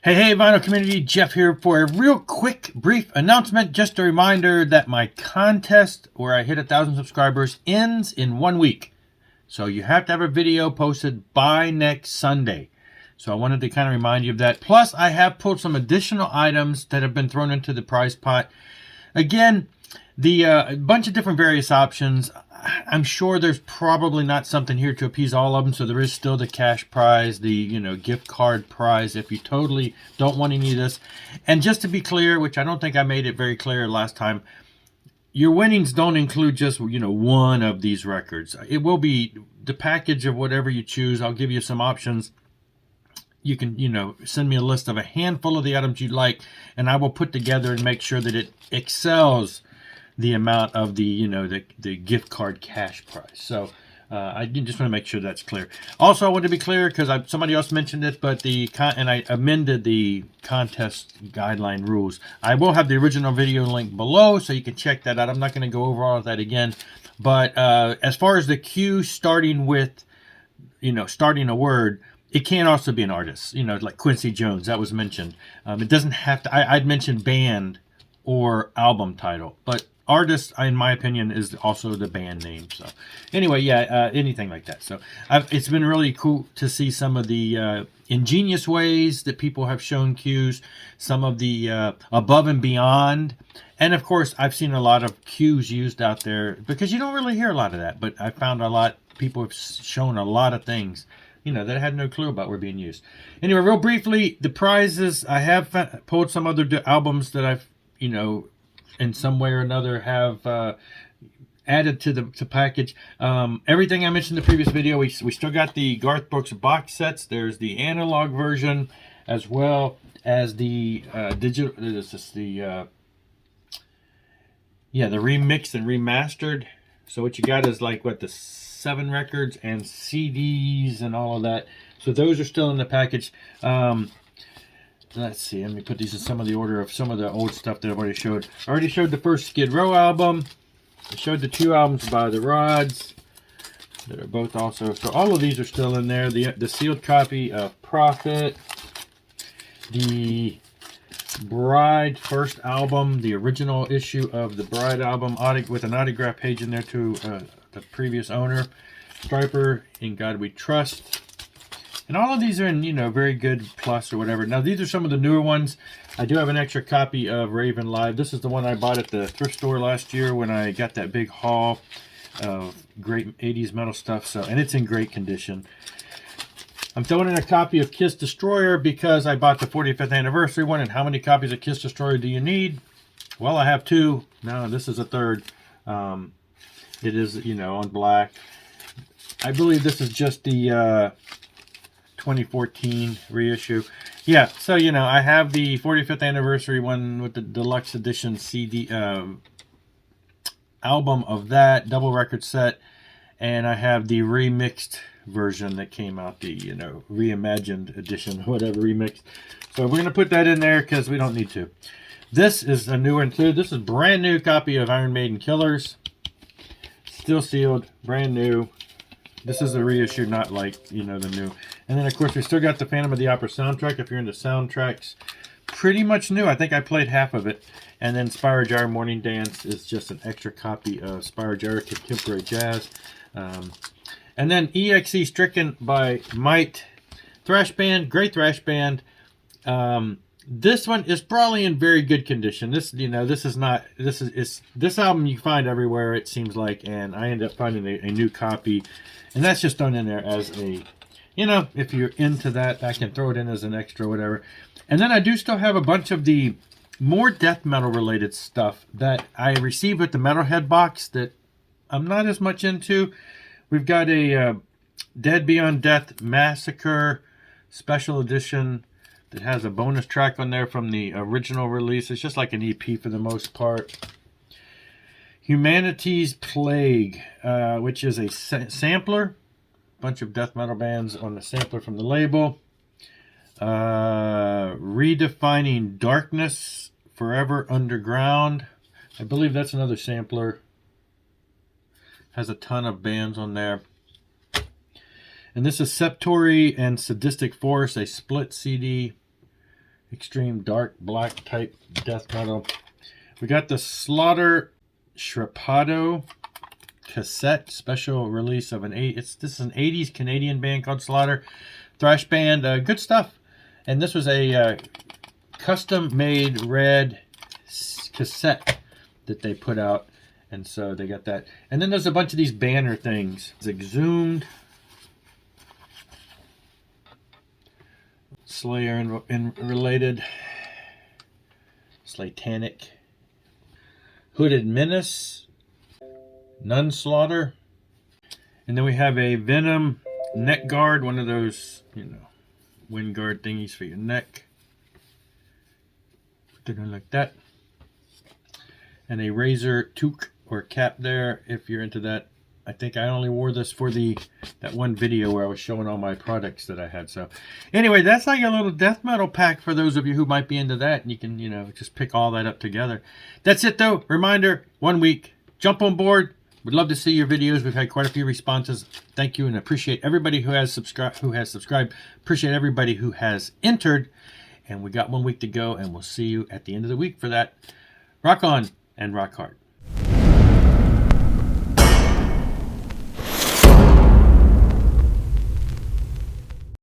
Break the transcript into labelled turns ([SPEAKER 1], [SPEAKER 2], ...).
[SPEAKER 1] Hey, vinyl community, Jeff here for a real quick, brief announcement. Just a reminder that my contest where I hit 1,000 subscribers ends in 1 week. So you have to have a video posted by next Sunday. So I wanted to kind of remind you of that. Plus, I have pulled some additional items that have been thrown into the prize pot. Again, a bunch of different various options. I'm sure there's probably not something here to appease all of them, so there is still the cash prize, the gift card prize if you totally don't want any of this. And just to be clear, which I don't think I made it very clear last time, your winnings don't include just one of these records. It will be the package of whatever you choose. I'll give you some options. You can send me a list of a handful of the items you'd like, and I will put together and make sure that it excels the amount of the the gift card cash prize. So I just want to make sure that's clear. Also, I want to be clear because somebody else mentioned it, but I amended the contest guideline rules. I will have the original video link below, so you can check that out. I'm not going to go over all of that again, but as far as the cue starting with starting a word, it can also be an artist. Like Quincy Jones, that was mentioned. It doesn't have to. I'd mentioned band or album title, but artist, in my opinion, is also the band name. So anyway, yeah, anything like that. So it's been really cool to see some of the ingenious ways that people have shown cues, some of the above and beyond. And of course, I've seen a lot of cues used out there because you don't really hear a lot of that, but I found people have shown a lot of things that I had no clue about were being used. Anyway, real briefly, the prizes, I have pulled some other albums that I've in some way or another have added to the package. Everything I mentioned in the previous video, we still got the Garth Brooks box sets. There's the analog version as well as the digital. This is the remixed and remastered. So what you got is the 7 records and CDs and all of that. So those are still in the package. Let's see, let me put these in some of the order of some of the old stuff that I've already showed. I already showed the first Skid Row album. I showed the 2 albums by The Rods that are both also. So all of these are still in there. The sealed copy of Prophet. The Bride first album, the original issue of the Bride album with an autograph page in there to the previous owner. Stryper, In God We Trust. And all of these are in, very good plus or whatever. Now, these are some of the newer ones. I do have an extra copy of Raven Live. This is the one I bought at the thrift store last year when I got that big haul of great 80s metal stuff. And it's in great condition. I'm throwing in a copy of Kiss Destroyer because I bought the 45th anniversary one. And how many copies of Kiss Destroyer do you need? Well, I have 2. Now, this is a 3rd. It is, on black. I believe this is just the 2014 reissue. Yeah, so I have the 45th anniversary one with the deluxe edition CD album of that double record set, and I have the remixed version that came out, the reimagined edition, whatever, remixed. So we're gonna put that in there because we don't need to. This is a new one too. This is a brand new copy of Iron Maiden Killers, still sealed, brand new. This is the reissue, not the new. And then, of course, we still got the Phantom of the Opera soundtrack. If you're into soundtracks, pretty much new. I think I played half of it. And then Spyro Gyra Morning Dance is just an extra copy of Spyro Gyra Contemporary Jazz. And then EXE Stricken by Might. Thrash band, great thrash band. This one is probably in very good condition. This album you find everywhere, it seems like, and I ended up finding a new copy. And that's just thrown in there as a, if you're into that, I can throw it in as an extra, whatever. And then I do still have a bunch of the more death metal related stuff that I received with the Metalhead box that I'm not as much into. We've got a Dead Beyond Death Massacre special edition that has a bonus track on there from the original release. It's just like an EP for the most part. Humanity's Plague, which is a sampler. Bunch of death metal bands on the sampler from the label. Redefining Darkness, Forever Underground. I believe that's another sampler. Has a ton of bands on there. And this is Septory and Sadistic Force, a split CD. extreme dark black type death metal. We got the Slaughter Shrapado cassette special release of this is an 80s Canadian band called Slaughter, thrash band. Good stuff. And this was a custom made red cassette that they put out, and so they got that. And then there's a bunch of these banner things. It's Exhumed, Slayer and related, Slatanic, Hooded Menace, Nun Slaughter, and then we have a Venom neck guard, one of those, you know, wind guard thingies for your neck. Put it in like that. And a razor toque or cap there if you're into that. I think I only wore this for that one video where I was showing all my products that I had. So anyway, that's like a little death metal pack for those of you who might be into that. And you can, you know, just pick all that up together. That's it though. Reminder, 1 week. Jump on board. Would love to see your videos. We've had quite a few responses. Thank you, and appreciate everybody who has subscribed. Appreciate everybody who has entered. And we got 1 week to go, and we'll see you at the end of the week for that. Rock on and rock hard.